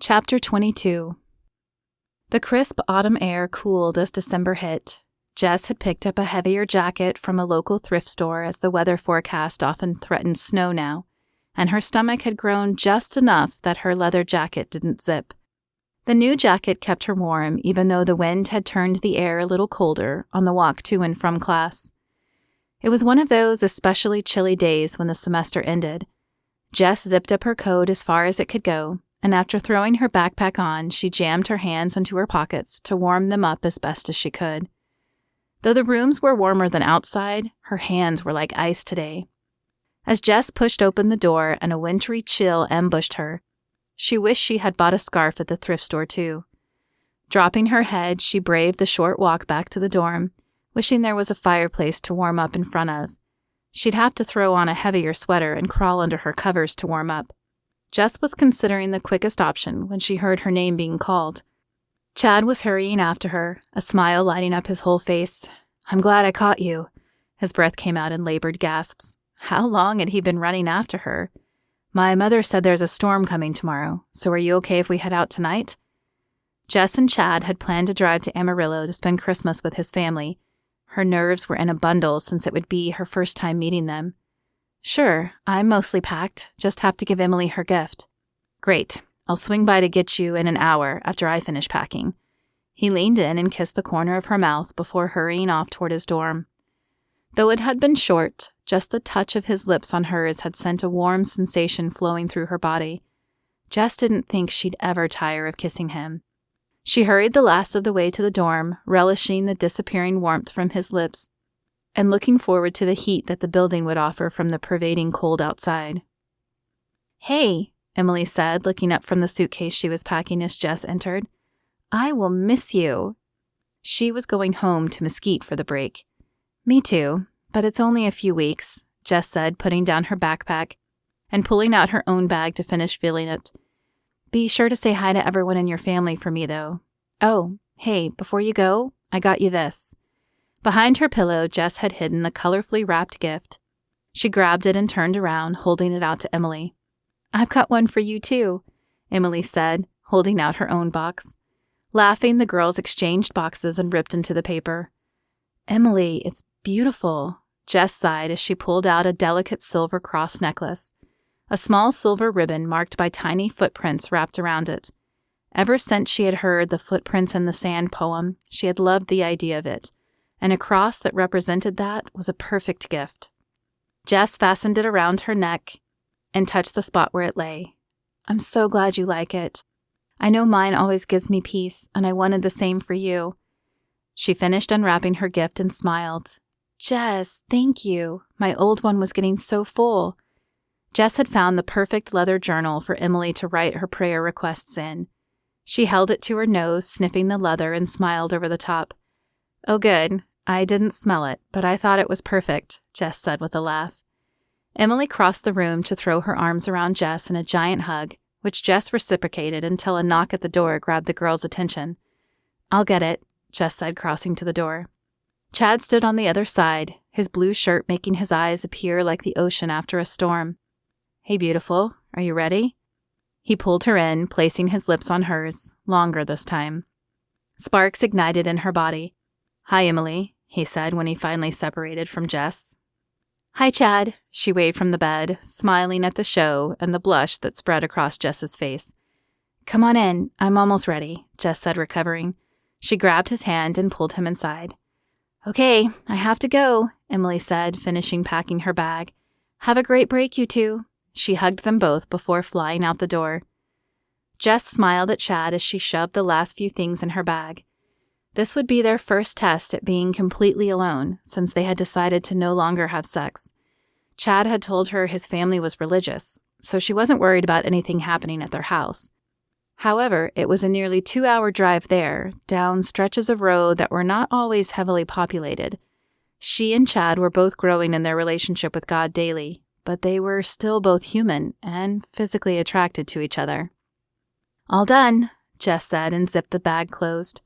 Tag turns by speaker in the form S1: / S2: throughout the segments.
S1: Chapter 22. The crisp autumn air cooled as December hit. Jess had picked up a heavier jacket from a local thrift store as the weather forecast often threatened snow now, and her stomach had grown just enough that her leather jacket didn't zip. The new jacket kept her warm even though the wind had turned the air a little colder on the walk to and from class. It was one of those especially chilly days when the semester ended. Jess zipped up her coat as far as it could go, and after throwing her backpack on, she jammed her hands into her pockets to warm them up as best as she could. Though the rooms were warmer than outside, her hands were like ice today. As Jess pushed open the door and a wintry chill ambushed her, she wished she had bought a scarf at the thrift store too. Dropping her head, she braved the short walk back to the dorm, wishing there was a fireplace to warm up in front of. She'd have to throw on a heavier sweater and crawl under her covers to warm up. Jess was considering the quickest option when she heard her name being called. Chad was hurrying after her, a smile lighting up his whole face. "I'm glad I caught you." His breath came out in labored gasps. How long had he been running after her? "My mother said there's a storm coming tomorrow, so are you okay if we head out tonight?" Jess and Chad had planned to drive to Amarillo to spend Christmas with his family. Her nerves were in a bundle since it would be her first time meeting them. "Sure, I'm mostly packed. Just have to give Emily her gift." "Great. I'll swing by to get you in an hour after I finish packing." He leaned in and kissed the corner of her mouth before hurrying off toward his dorm. Though it had been short, just the touch of his lips on hers had sent a warm sensation flowing through her body. Jess didn't think she'd ever tire of kissing him. She hurried the last of the way to the dorm, relishing the disappearing warmth from his lips, and looking forward to the heat that the building would offer from the pervading cold outside. "Hey," Emily said, looking up from the suitcase she was packing as Jess entered. "I will miss you." She was going home to Mesquite for the break. "Me too, but it's only a few weeks," Jess said, putting down her backpack and pulling out her own bag to finish filling it. "Be sure to say hi to everyone in your family for me, though. Oh, hey, before you go, I got you this." Behind her pillow, Jess had hidden a colorfully wrapped gift. She grabbed it and turned around, holding it out to Emily. "I've got one for you, too," Emily said, holding out her own box. Laughing, the girls exchanged boxes and ripped into the paper. "Emily, it's beautiful," Jess sighed as she pulled out a delicate silver cross necklace. A small silver ribbon marked by tiny footprints wrapped around it. Ever since she had heard the Footprints in the Sand poem, she had loved the idea of it, and a cross that represented that was a perfect gift. Jess fastened it around her neck and touched the spot where it lay. "I'm so glad you like it. I know mine always gives me peace, and I wanted the same for you." She finished unwrapping her gift and smiled. "Jess, thank you. My old one was getting so full." Jess had found the perfect leather journal for Emily to write her prayer requests in. She held it to her nose, sniffing the leather, and smiled over the top. "Oh, good. I didn't smell it, but I thought it was perfect," Jess said with a laugh. Emily crossed the room to throw her arms around Jess in a giant hug, which Jess reciprocated until a knock at the door grabbed the girl's attention. "I'll get it," Jess said, crossing to the door. Chad stood on the other side, his blue shirt making his eyes appear like the ocean after a storm. "Hey, beautiful, are you ready?" He pulled her in, placing his lips on hers, longer this time. Sparks ignited in her body. "Hi, Emily," he said when he finally separated from Jess. "Hi, Chad," she waved from the bed, smiling at the show and the blush that spread across Jess's face. "Come on in, I'm almost ready," Jess said, recovering. She grabbed his hand and pulled him inside. "Okay, I have to go," Emily said, finishing packing her bag. "Have a great break, you two." She hugged them both before flying out the door. Jess smiled at Chad as she shoved the last few things in her bag. This would be their first test at being completely alone, since they had decided to no longer have sex. Chad had told her his family was religious, so she wasn't worried about anything happening at their house. However, it was a nearly 2-hour drive there, down stretches of road that were not always heavily populated. She and Chad were both growing in their relationship with God daily, but they were still both human and physically attracted to each other. "All done," Jess said and zipped the bag closed.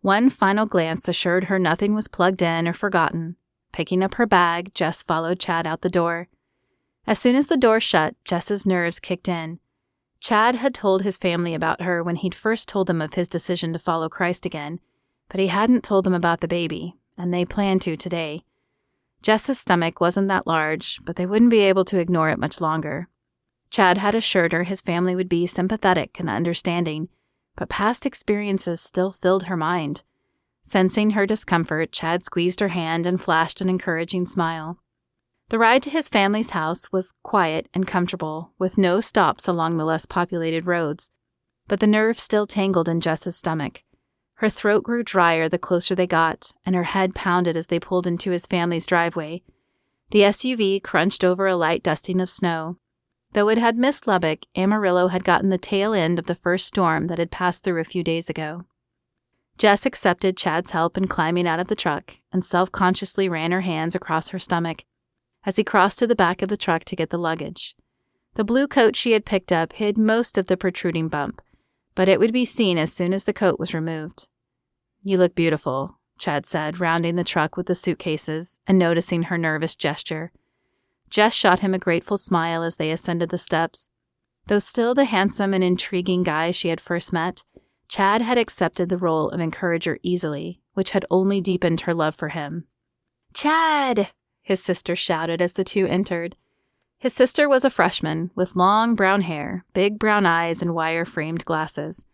S1: One final glance assured her nothing was plugged in or forgotten. Picking up her bag, Jess followed Chad out the door. As soon as the door shut, Jess's nerves kicked in. Chad had told his family about her when he'd first told them of his decision to follow Christ again, but he hadn't told them about the baby, and they planned to today. Jess's stomach wasn't that large, but they wouldn't be able to ignore it much longer. Chad had assured her his family would be sympathetic and understanding, but past experiences still filled her mind. Sensing her discomfort, Chad squeezed her hand and flashed an encouraging smile. The ride to his family's house was quiet and comfortable, with no stops along the less populated roads, but the nerve still tangled in Jess's stomach. Her throat grew drier the closer they got, and her head pounded as they pulled into his family's driveway. The SUV crunched over a light dusting of snow. Though it had missed Lubbock, Amarillo had gotten the tail end of the first storm that had passed through a few days ago. Jess accepted Chad's help in climbing out of the truck and self-consciously ran her hands across her stomach as he crossed to the back of the truck to get the luggage. The blue coat she had picked up hid most of the protruding bump, but it would be seen as soon as the coat was removed. "You look beautiful," Chad said, rounding the truck with the suitcases and noticing her nervous gesture. Jess shot him a grateful smile as they ascended the steps. Though still the handsome and intriguing guy she had first met, Chad had accepted the role of encourager easily, which had only deepened her love for him. "Chad!" his sister shouted as the two entered. His sister was a freshman, with long brown hair, big brown eyes, and wire-framed glasses.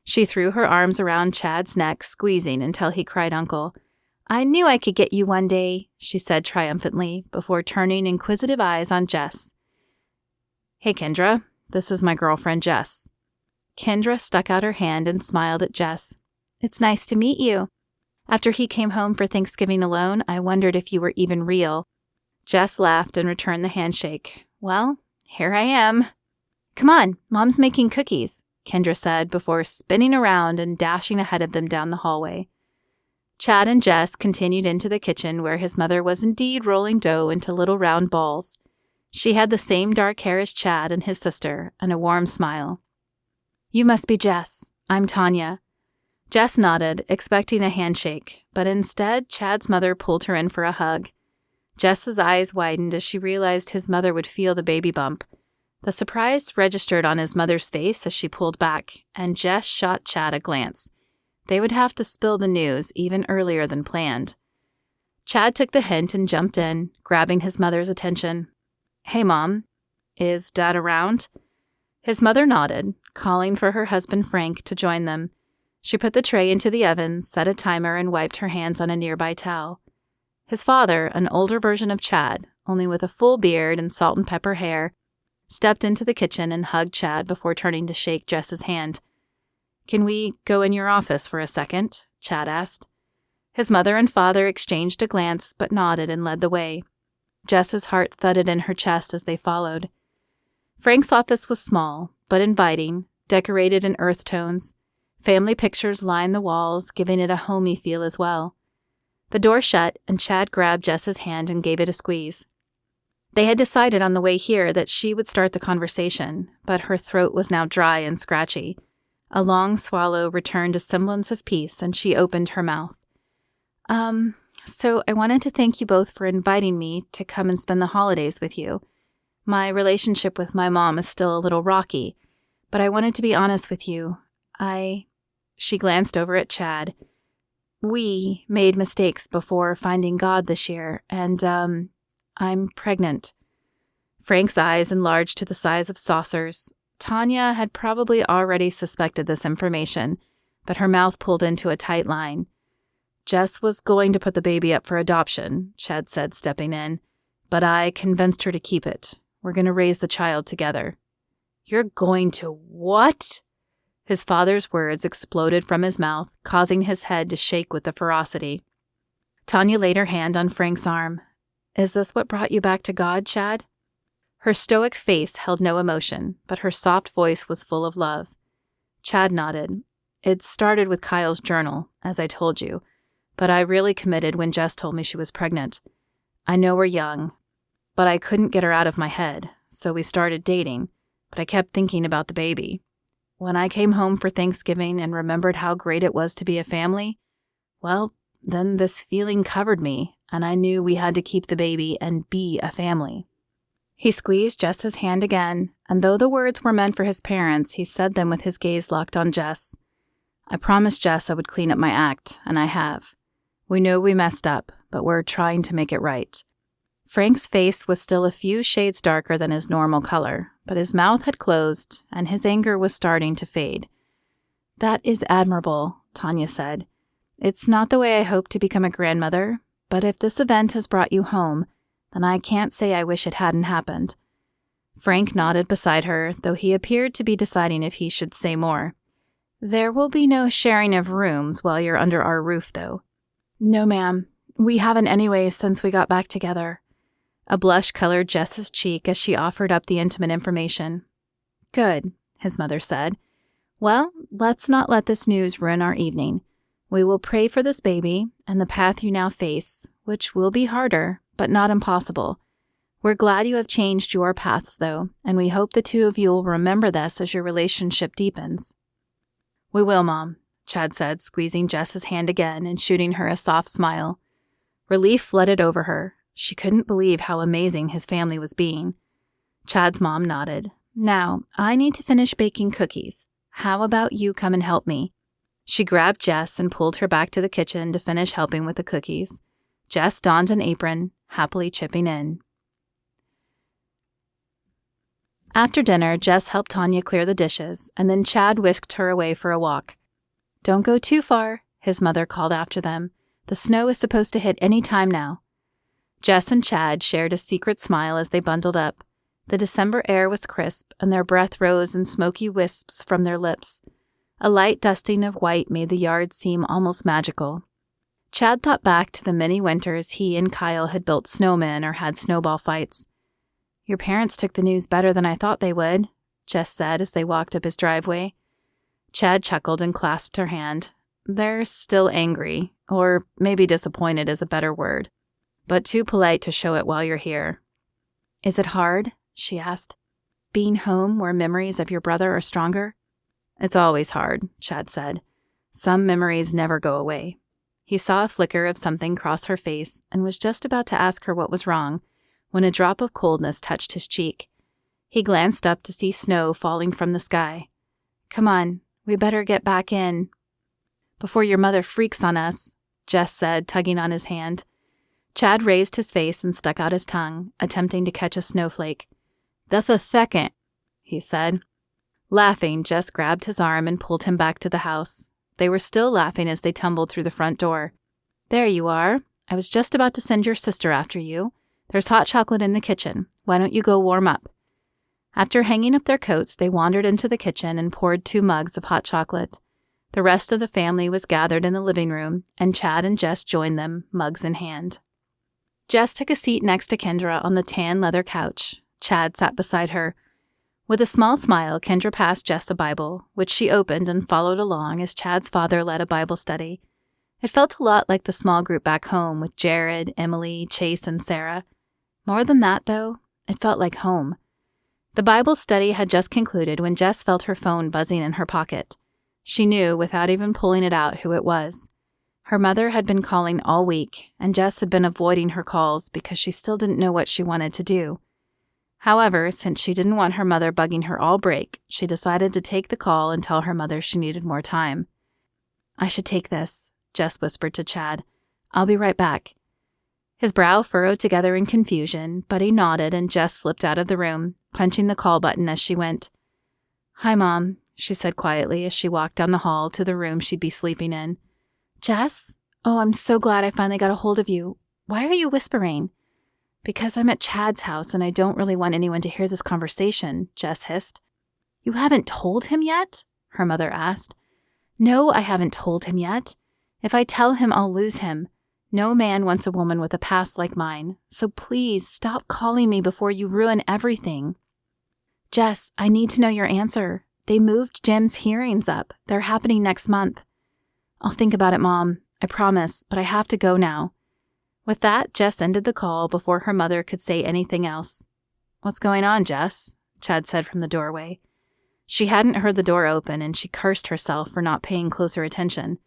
S1: She threw her arms around Chad's neck, squeezing until he cried uncle. "I knew I could get you one day," she said triumphantly, before turning inquisitive eyes on Jess. "Hey, Kendra, this is my girlfriend, Jess." Kendra stuck out her hand and smiled at Jess. "It's nice to meet you. After he came home for Thanksgiving alone, I wondered if you were even real." Jess laughed and returned the handshake. "Well, here I am." "Come on, Mom's making cookies," Kendra said before spinning around and dashing ahead of them down the hallway. Chad and Jess continued into the kitchen where his mother was indeed rolling dough into little round balls. She had the same dark hair as Chad and his sister and a warm smile. "You must be Jess. I'm Tanya." Jess nodded, expecting a handshake, but instead Chad's mother pulled her in for a hug. Jess's eyes widened as she realized his mother would feel the baby bump. The surprise registered on his mother's face as she pulled back, and Jess shot Chad a glance. They would have to spill the news even earlier than planned. Chad took the hint and jumped in, grabbing his mother's attention. "Hey, Mom, is Dad around?" His mother nodded, calling for her husband Frank to join them. She put the tray into the oven, set a timer, and wiped her hands on a nearby towel. His father, an older version of Chad, only with a full beard and salt and pepper hair, stepped into the kitchen and hugged Chad before turning to shake Jess's hand. "Can we go in your office for a second?" Chad asked. His mother and father exchanged a glance but nodded and led the way. Jess's heart thudded in her chest as they followed. Frank's office was small, but inviting, decorated in earth tones. Family pictures lined the walls, giving it a homey feel as well. The door shut, and Chad grabbed Jess's hand and gave it a squeeze. They had decided on the way here that she would start the conversation, but her throat was now dry and scratchy. A long swallow returned a semblance of peace, and she opened her mouth. So I wanted to thank you both for inviting me to come and spend the holidays with you. My relationship with my mom is still a little rocky, but I wanted to be honest with you. She glanced over at Chad. We made mistakes before finding God this year, and, I'm pregnant. Frank's eyes enlarged to the size of saucers. Tanya had probably already suspected this information, but her mouth pulled into a tight line. "Jess was going to put the baby up for adoption," Chad said, stepping in, "but I convinced her to keep it. We're going to raise the child together." "You're going to what?" His father's words exploded from his mouth, causing his head to shake with the ferocity. Tanya laid her hand on Frank's arm. "Is this what brought you back to God, Chad?" Her stoic face held no emotion, but her soft voice was full of love. Chad nodded. "It started with Kyle's journal, as I told you, but I really committed when Jess told me she was pregnant. I know we're young, but I couldn't get her out of my head, so we started dating, but I kept thinking about the baby. When I came home for Thanksgiving and remembered how great it was to be a family, well, then this feeling covered me, and I knew we had to keep the baby and be a family." He squeezed Jess's hand again, and though the words were meant for his parents, he said them with his gaze locked on Jess. I promised Jess I would clean up my act, and I have. We know we messed up, but we're trying to make it right. Frank's face was still a few shades darker than his normal color, but his mouth had closed, and his anger was starting to fade. That is admirable, Tanya said. It's not the way I hoped to become a grandmother, but if this event has brought you home, then I can't say I wish it hadn't happened. Frank nodded beside her, though he appeared to be deciding if he should say more. There will be no sharing of rooms while you're under our roof, though. No, ma'am. We haven't anyway since we got back together. A blush colored Jess's cheek as she offered up the intimate information. Good, his mother said. Well, let's not let this news ruin our evening. We will pray for this baby and the path you now face, which will be harder, but not impossible. We're glad you have changed your paths, though, and we hope the two of you will remember this as your relationship deepens. We will, Mom, Chad said, squeezing Jess's hand again and shooting her a soft smile. Relief flooded over her. She couldn't believe how amazing his family was being. Chad's mom nodded. Now, I need to finish baking cookies. How about you come and help me? She grabbed Jess and pulled her back to the kitchen to finish helping with the cookies. Jess donned an apron, happily chipping in. After dinner, Jess helped Tanya clear the dishes, and then Chad whisked her away for a walk. Don't go too far, his mother called after them. The snow is supposed to hit any time now. Jess and Chad shared a secret smile as they bundled up. The December air was crisp, and their breath rose in smoky wisps from their lips. A light dusting of white made the yard seem almost magical. Chad thought back to the many winters he and Kyle had built snowmen or had snowball fights. Your parents took the news better than I thought they would, Jess said as they walked up his driveway. Chad chuckled and clasped her hand. They're still angry, or maybe disappointed is a better word, but too polite to show it while you're here. Is it hard? She asked. Being home where memories of your brother are stronger? It's always hard, Chad said. Some memories never go away. He saw a flicker of something cross her face and was just about to ask her what was wrong when a drop of coldness touched his cheek. He glanced up to see snow falling from the sky. Come on, we better get back in. Before your mother freaks on us, Jess said, tugging on his hand. Chad raised his face and stuck out his tongue, attempting to catch a snowflake. That's a second, he said. Laughing, Jess grabbed his arm and pulled him back to the house. They were still laughing as they tumbled through the front door. There you are. I was just about to send your sister after you. There's hot chocolate in the kitchen. Why don't you go warm up? After hanging up their coats, they wandered into the kitchen and poured 2 mugs of hot chocolate. The rest of the family was gathered in the living room, and Chad and Jess joined them, mugs in hand. Jess took a seat next to Kendra on the tan leather couch. Chad sat beside her. With a small smile, Kendra passed Jess a Bible, which she opened and followed along as Chad's father led a Bible study. It felt a lot like the small group back home with Jared, Emily, Chase, and Sarah. More than that, though, it felt like home. The Bible study had just concluded when Jess felt her phone buzzing in her pocket. She knew, without even pulling it out, who it was. Her mother had been calling all week, and Jess had been avoiding her calls because she still didn't know what she wanted to do. However, since she didn't want her mother bugging her all break, she decided to take the call and tell her mother she needed more time. I should take this, Jess whispered to Chad. I'll be right back. His brow furrowed together in confusion, but he nodded and Jess slipped out of the room, punching the call button as she went. Hi, Mom, she said quietly as she walked down the hall to the room she'd be sleeping in. Jess? Oh, I'm so glad I finally got a hold of you. Why are you whispering? Because I'm at Chad's house and I don't really want anyone to hear this conversation, Jess hissed. You haven't told him yet? Her mother asked. No, I haven't told him yet. If I tell him, I'll lose him. No man wants a woman with a past like mine, so please stop calling me before you ruin everything. Jess, I need to know your answer. They moved Jim's hearings up. They're happening next month. I'll think about it, Mom. I promise, but I have to go now. With that, Jess ended the call before her mother could say anything else. What's going on, Jess? Chad said from the doorway. She hadn't heard the door open, and she cursed herself for not paying closer attention.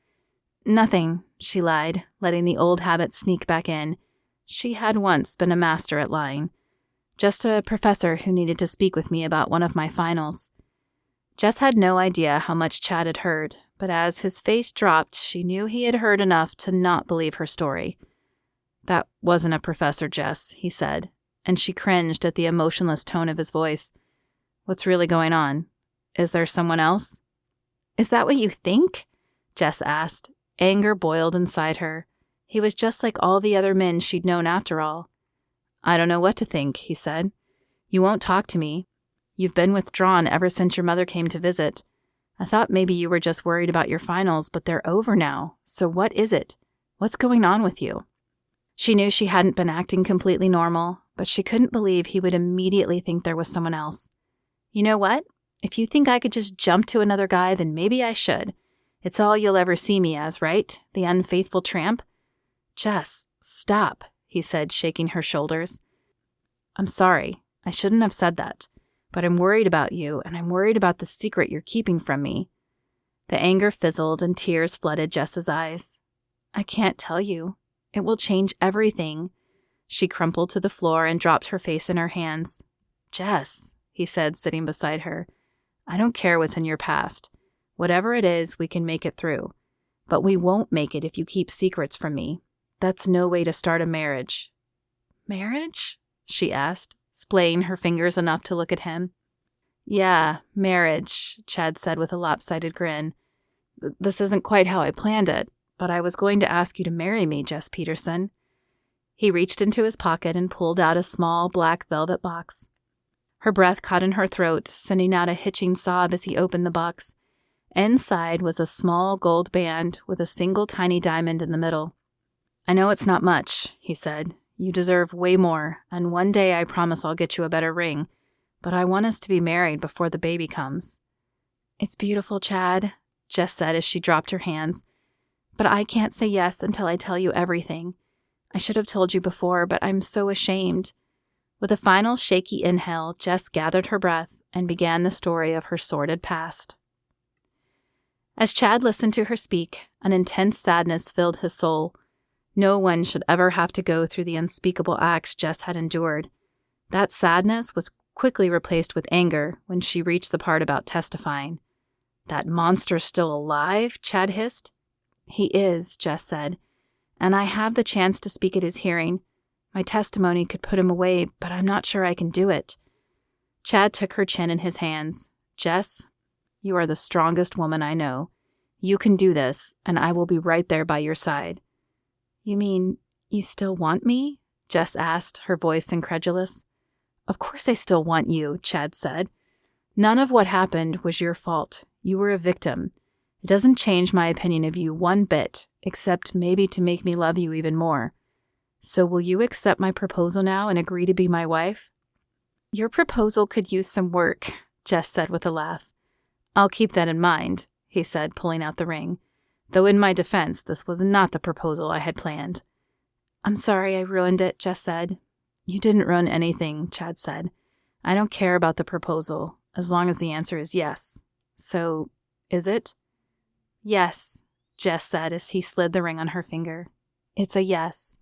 S1: Nothing, she lied, letting the old habit sneak back in. She had once been a master at lying. Just a professor who needed to speak with me about one of my finals. Jess had no idea how much Chad had heard, but as his face dropped, she knew he had heard enough to not believe her story. That wasn't a professor, Jess, he said, and she cringed at the emotionless tone of his voice. What's really going on? Is there someone else? Is that what you think? Jess asked. Anger boiled inside her. He was just like all the other men she'd known after all. I don't know what to think, he said. You won't talk to me. You've been withdrawn ever since your mother came to visit. I thought maybe you were just worried about your finals, but they're over now. So what is it? What's going on with you? She knew she hadn't been acting completely normal, but she couldn't believe he would immediately think there was someone else. You know what? If you think I could just jump to another guy, then maybe I should. It's all you'll ever see me as, right? The unfaithful tramp? Jess, stop, he said, shaking her shoulders. I'm sorry. I shouldn't have said that. But I'm worried about you, and I'm worried about the secret you're keeping from me. The anger fizzled and tears flooded Jess's eyes. I can't tell you. It will change everything. She crumpled to the floor and dropped her face in her hands. Jess, he said, sitting beside her, I don't care what's in your past. Whatever it is, we can make it through. But we won't make it if you keep secrets from me. That's no way to start a marriage. Marriage? She asked, splaying her fingers enough to look at him. Yeah, marriage, Chad said with a lopsided grin. This isn't quite how I planned it, but I was going to ask you to marry me, Jess Peterson. He reached into his pocket and pulled out a small black velvet box. Her breath caught in her throat, sending out a hitching sob as he opened the box. Inside was a small gold band with a single tiny diamond in the middle. I know it's not much, he said. You deserve way more, and one day I promise I'll get you a better ring, but I want us to be married before the baby comes. It's beautiful, Chad, Jess said as she dropped her hands. But I can't say yes until I tell you everything. I should have told you before, but I'm so ashamed. With a final shaky inhale, Jess gathered her breath and began the story of her sordid past. As Chad listened to her speak, an intense sadness filled his soul. No one should ever have to go through the unspeakable acts Jess had endured. That sadness was quickly replaced with anger when she reached the part about testifying. That monster's still alive? Chad hissed. He is, Jess said, and I have the chance to speak at his hearing. My testimony could put him away, but I'm not sure I can do it. Chad took her chin in his hands. Jess, you are the strongest woman I know. You can do this, and I will be right there by your side. You mean you still want me? Jess asked, her voice incredulous. Of course I still want you, Chad said. None of what happened was your fault. You were a victim. It doesn't change my opinion of you one bit, except maybe to make me love you even more. So will you accept my proposal now and agree to be my wife? Your proposal could use some work, Jess said with a laugh. I'll keep that in mind, he said, pulling out the ring. Though in my defense, this was not the proposal I had planned. I'm sorry I ruined it, Jess said. You didn't ruin anything, Chad said. I don't care about the proposal, as long as the answer is yes. So, is it? Yes, Jess said as he slid the ring on her finger. It's a yes.